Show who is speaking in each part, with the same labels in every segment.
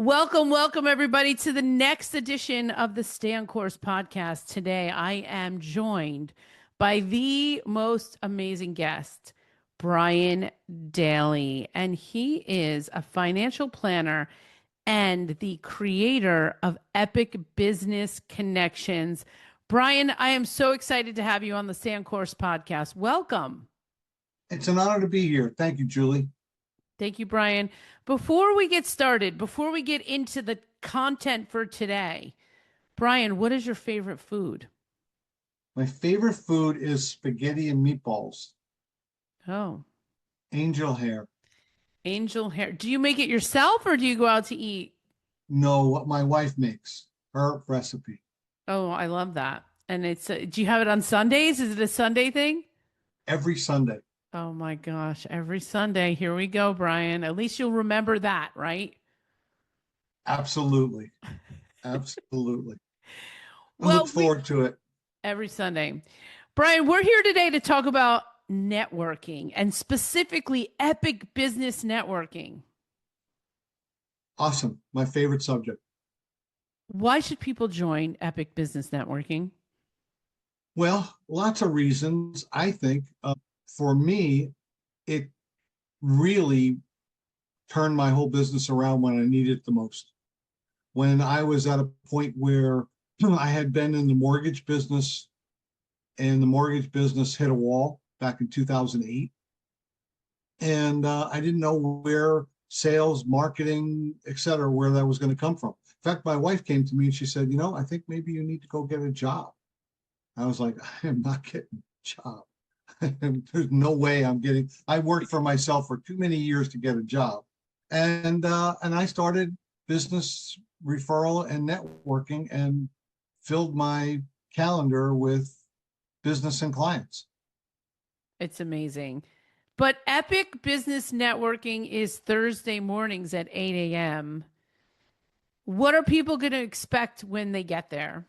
Speaker 1: Welcome everybody to the next edition of the Stay on Course podcast. Today, I am joined by the most amazing guest, Bryan Daly, and he is a financial planner and the creator of Epic Business Connections. Bryan, I am so excited to have you on the Stay on Course podcast. Welcome.
Speaker 2: It's an honor to be here. Thank you, Julie.
Speaker 1: Thank you, Bryan. Before we get started, before we get into the content for today, Bryan, what is your favorite food?
Speaker 2: My favorite food is spaghetti and meatballs.
Speaker 1: Oh,
Speaker 2: Angel hair.
Speaker 1: angel hair. Do you make it yourself or do you go out to eat?
Speaker 2: No, what my wife makes, her recipe.
Speaker 1: Oh, I love that. And do you have it on Sundays? Is it a Sunday thing?
Speaker 2: Every Sunday.
Speaker 1: Oh my gosh, every Sunday. Here we go, Bryan. At least you'll remember that, right?
Speaker 2: Absolutely. Absolutely. I
Speaker 1: Well,
Speaker 2: look forward to it.
Speaker 1: every Sunday. Bryan, we're here today to talk about networking and specifically epic business networking.
Speaker 2: Awesome. My favorite subject.
Speaker 1: Why should people join Epic Business Networking?
Speaker 2: Well, lots of reasons. I think for me, it really turned my whole business around when I needed it the most. When I was at a point where I had been in the mortgage business and the mortgage business hit a wall back in 2008. And I didn't know where sales, marketing, et cetera, where that was going to come from. In fact, my wife came to me and she said, I think maybe you need to go get a job. I was like, I am not getting a job. There's no way I worked for myself for too many years to get a job. And I started business referral and networking and filled my calendar with business and clients.
Speaker 1: It's amazing. But Epic Business Networking is Thursday mornings at 8 a.m. What are people going to expect when they get there?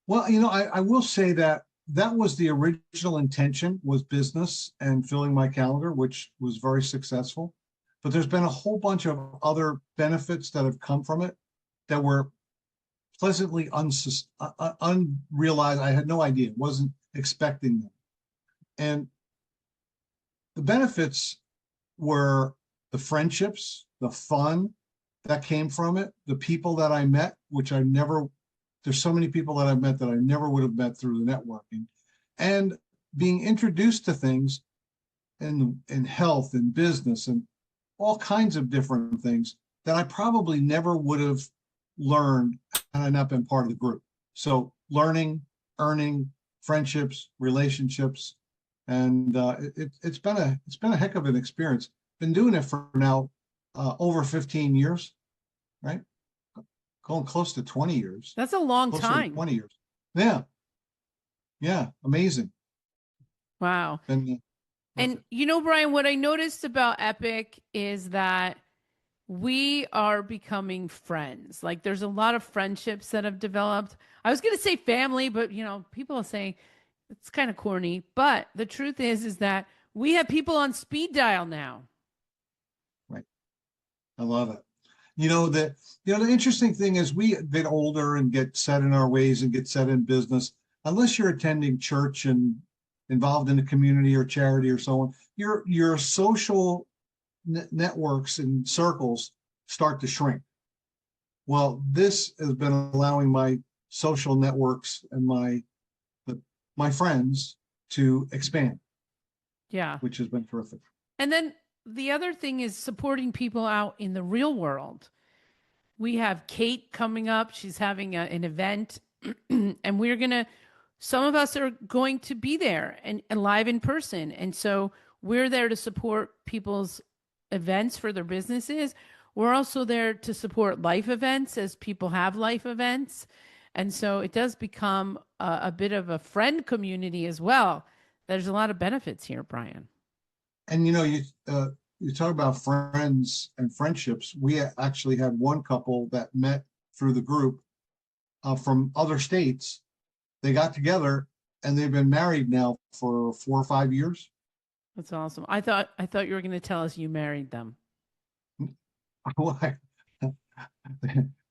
Speaker 2: Well, I will say that was the original intention, was business and filling my calendar, which was very successful. But there's been a whole bunch of other benefits that have come from it that were pleasantly unrealized. I had no idea, wasn't expecting them. And the benefits were the friendships, the fun that came from it, the people that I met, there's so many people that I've met that I never would have met through the networking, and being introduced to things in health and business and all kinds of different things that I probably never would have learned had I not been part of the group. So learning, earning, friendships, relationships, and it's been a heck of an experience. Been doing it for now over 15 years, right? Going close to 20 years.
Speaker 1: That's a long time.
Speaker 2: 20 years. Yeah. Yeah. Amazing.
Speaker 1: Wow. And Bryan, what I noticed about Epic is that we are becoming friends. Like there's a lot of friendships that have developed. I was going to say family, but people are saying it's kind of corny. But the truth is that we have people on speed dial now.
Speaker 2: Right. I love it. The interesting thing is we get older and get set in our ways and get set in business. Unless you're attending church and involved in a community or charity or so on, your social networks and circles start to shrink. Well, this has been allowing my social networks and my friends to expand.
Speaker 1: Yeah.
Speaker 2: Which has been terrific.
Speaker 1: And then the other thing is supporting people out in the real world. We have Kate coming up. She's having an event and some of us are going to be there and live in person. And so we're there to support people's events for their businesses. We're also there to support life events as people have life events. And so it does become a bit of a friend community as well. There's a lot of benefits here, Bryan.
Speaker 2: And you talk about friends and friendships. We actually had one couple that met through the group from other states. They got together and they've been married now for 4 or 5 years.
Speaker 1: That's awesome. I thought you were going to tell us you married them.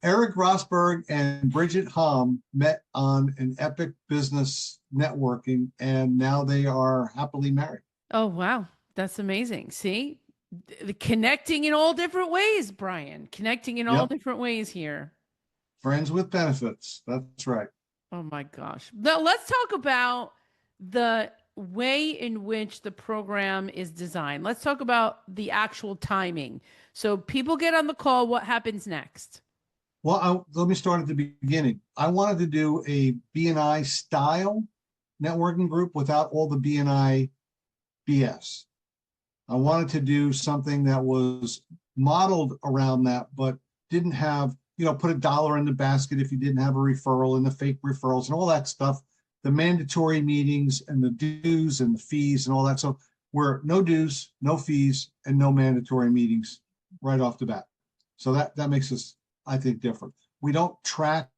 Speaker 2: Eric Rosberg and Bridget Hom met on an epic business networking, and now they are happily married.
Speaker 1: Oh, wow. That's amazing. See, the connecting in all different ways, Bryan. Connecting in all
Speaker 2: Yep.
Speaker 1: different ways here.
Speaker 2: Friends with benefits. That's right.
Speaker 1: Oh my gosh. Now let's talk about the way in which the program is designed. Let's talk about the actual timing. So people get on the call. What happens next?
Speaker 2: Well, let me start at the beginning. I wanted to do a BNI style networking group without all the BNI BS. I wanted to do something that was modeled around that, but didn't have, put a dollar in the basket if you didn't have a referral and the fake referrals and all that stuff, the mandatory meetings and the dues and the fees and all that. So we're no dues, no fees, and no mandatory meetings right off the bat. So that makes us, I think, different. We don't track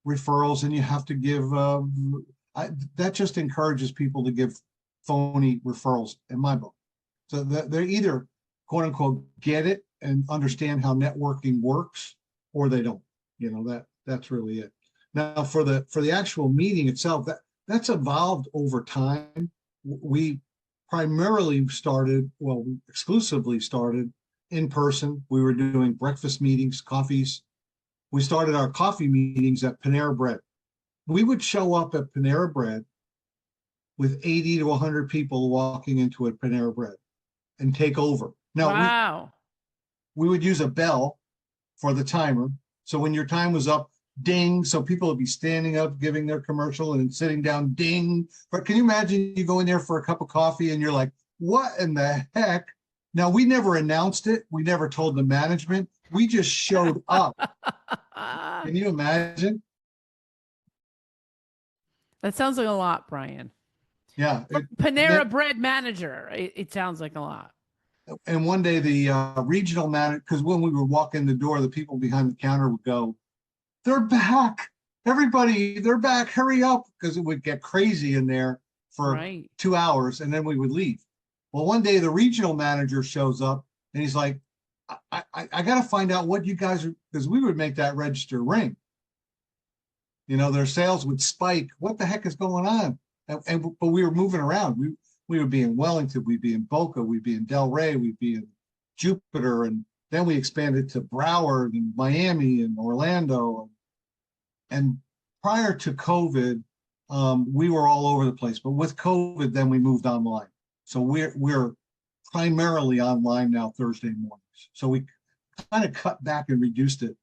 Speaker 2: referrals, and you have to give, that just encourages people to give phony referrals in my book. So they're either, quote unquote, get it and understand how networking works, or they don't. That's really it. Now for the actual meeting itself, that's evolved over time. We primarily started, well, we exclusively started in person. We were doing breakfast meetings, coffees. We started our coffee meetings at Panera Bread. We would show up at Panera Bread with 80 to 100 people walking into a Panera Bread and take over. Now,
Speaker 1: Wow.
Speaker 2: we would use a bell for the timer. So when your time was up, ding. So people would be standing up, giving their commercial, and then sitting down, ding. But can you imagine you go in there for a cup of coffee and you're like, what in the heck? Now, we never announced it. We never told the management. We just showed up. Can you imagine?
Speaker 1: That sounds like a lot, Bryan.
Speaker 2: Yeah.
Speaker 1: Panera Bread manager. It sounds like a lot.
Speaker 2: And one day the regional manager, because when we would walk in the door, the people behind the counter would go, they're back. Everybody, they're back. Hurry up. Because it would get crazy in there for
Speaker 1: Right.
Speaker 2: 2 hours and then we would leave. Well, one day the regional manager shows up and he's like, I got to find out what you guys are, because we would make that register ring. Their sales would spike. What the heck is going on? But we were moving around. We would be in Wellington, we'd be in Boca, we'd be in Delray, we'd be in Jupiter, and then we expanded to Broward and Miami and Orlando. And prior to COVID, we were all over the place. But with COVID, then we moved online. So we're primarily online now Thursday mornings. So we kind of cut back and reduced it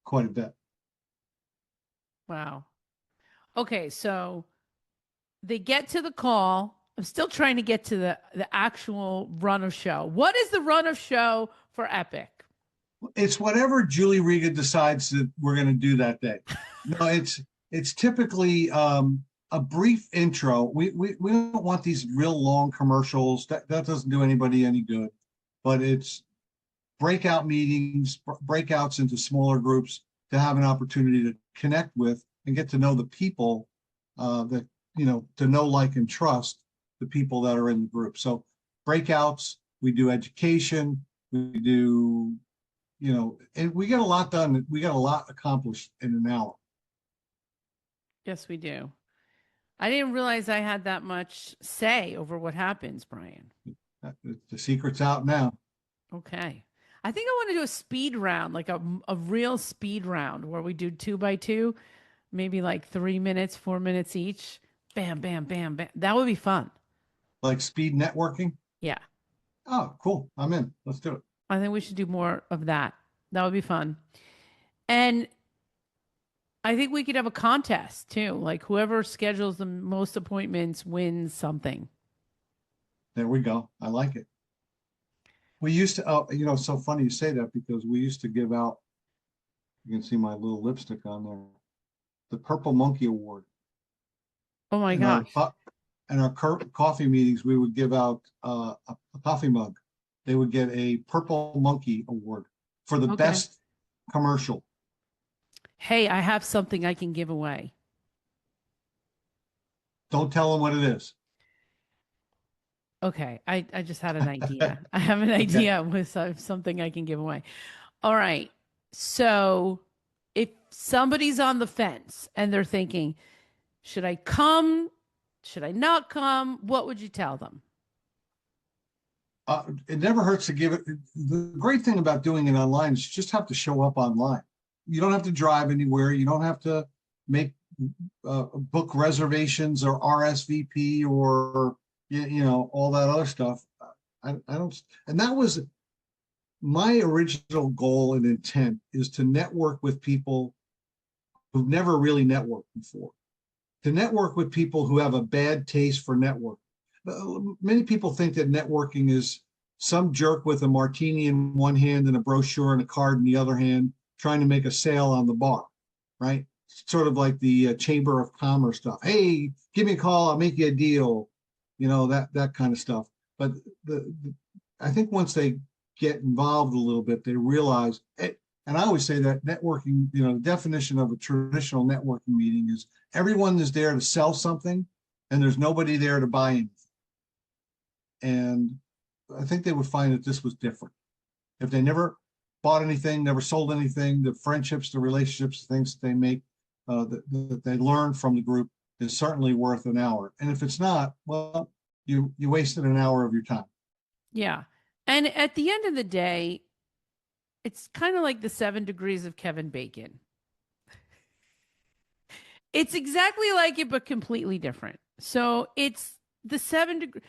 Speaker 2: quite a bit.
Speaker 1: Wow. Okay, so they get to the call. I'm still trying to get to the actual run of show. What is the run of show for Epic?
Speaker 2: It's whatever Julie Riga decides that we're going to do that day. No, it's typically a brief intro. We don't want these real long commercials. That doesn't do anybody any good. But it's breakout meetings, breakouts into smaller groups to have an opportunity to connect with and get to know the people that, to know, like, and trust the people that are in the group. So breakouts, we do education, we do, and we get a lot done. We got a lot accomplished in an hour.
Speaker 1: Yes, we do. I didn't realize I had that much say over what happens, Bryan.
Speaker 2: The secret's out now.
Speaker 1: Okay. I think I want to do a speed round, like a real speed round where we do 2 by 2, maybe like 3 minutes, 4 minutes each. Bam, bam, bam, bam. That would be fun.
Speaker 2: Like speed networking.
Speaker 1: Yeah.
Speaker 2: Oh, cool. I'm in. Let's do it.
Speaker 1: I think we should do more of that. That would be fun. And I think we could have a contest too. Like whoever schedules the most appointments wins something.
Speaker 2: There we go. I like it. We used to, it's so funny you say that because we used to give out, you can see my little lipstick on there, the Purple Monkey Award.
Speaker 1: Oh my
Speaker 2: In
Speaker 1: gosh.
Speaker 2: our coffee meetings, we would give out a coffee mug. They would get a Purple Monkey Award for the best commercial.
Speaker 1: Hey, I have something I can give away.
Speaker 2: Don't tell them what it is.
Speaker 1: Okay, I just had an idea. I have an idea with something I can give away. All right. So if somebody's on the fence and they're thinking, should I come? Should I not come? What would you tell them?
Speaker 2: It never hurts to give it. The great thing about doing it online is you just have to show up online. You don't have to drive anywhere. You don't have to make book reservations or RSVP or all that other stuff. I don't, and that was my original goal and intent is to network with people who've never really networked before, to network with people who have a bad taste for networking. Many people think that networking is some jerk with a martini in one hand and a brochure and a card in the other hand trying to make a sale on the bar, right? Sort of like the Chamber of Commerce stuff. Hey, give me a call, I'll make you a deal, that kind of stuff. But I think once they get involved a little bit, they realize it. And I always say that networking, the definition of a traditional networking meeting is everyone is there to sell something and there's nobody there to buy anything. And I think they would find that this was different. If they never bought anything, never sold anything, the friendships, the relationships, the things that they make, that they learn from the group is certainly worth an hour. And if it's not, well, you wasted an hour of your time.
Speaker 1: Yeah. And at the end of the day, it's kind of like the 7 degrees of Kevin Bacon. It's exactly like it, but completely different. So it's the 7 degrees.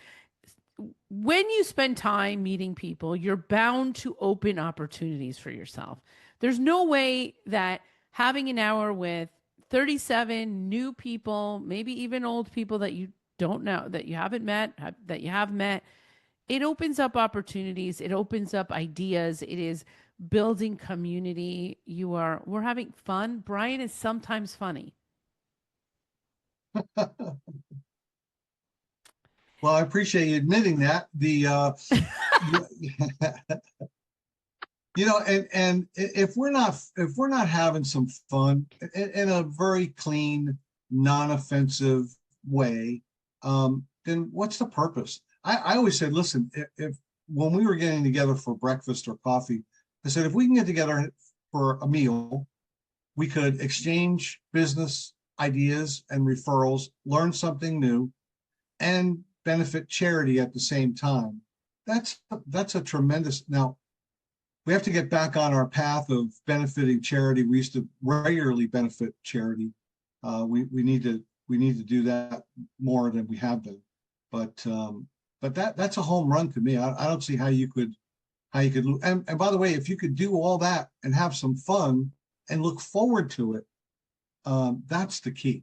Speaker 1: When you spend time meeting people, you're bound to open opportunities for yourself. There's no way that having an hour with 37 new people, maybe even old people that you don't know, that you haven't met, that you have met, it opens up opportunities. It opens up ideas. It is building community. We're having fun. Bryan is sometimes funny.
Speaker 2: Well, I appreciate you admitting that. And if we're not having some fun in a very clean, non-offensive way, then what's the purpose? I always said, listen, if when we were getting together for breakfast or coffee, I said, if we can get together for a meal, we could exchange business ideas and referrals, learn something new, and benefit charity at the same time. That's a tremendous. Now we have to get back on our path of benefiting charity. We used to regularly benefit charity. We need to do that more than we have been. But that's a home run to me. I don't see how you could and by the way, if you could do all that and have some fun and look forward to it, that's the key.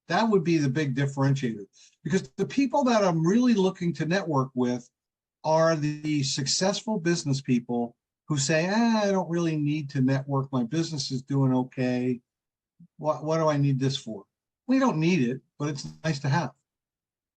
Speaker 2: That would be the big differentiator, because the people that I'm really looking to network with are the successful business people who say, I don't really need to network. My business is doing okay. What do I need this for? We don't need it, but it's nice to have.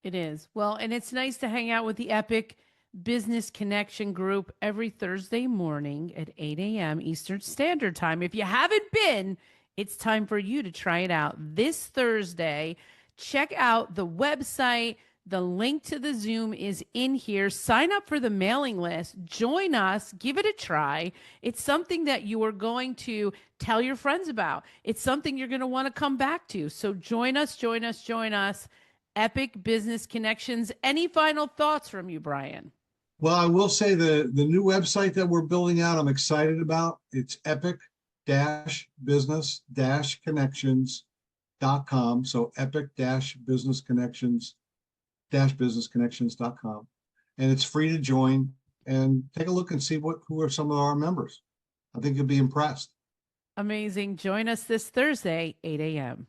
Speaker 1: It is. Well, and it's nice to hang out with the Epic Business Connection group every Thursday morning at 8 a.m. Eastern Standard Time. If you haven't been, it's time for you to try it out this Thursday. Check out the website. The link to the Zoom is in here. Sign up for the mailing list. Join us. Give it a try. It's something that you are going to tell your friends about. It's something you're going to want to come back to. So join us, join us, join us. Epic Business Connections. Any final thoughts from you, Bryan?
Speaker 2: Well, I will say the new website that we're building out, I'm excited about. It's epic-business-connections.com. So epic-business-connections.com. And it's free to join and take a look and see who are some of our members. I think you'll be impressed.
Speaker 1: Amazing. Join us this Thursday, 8 a.m.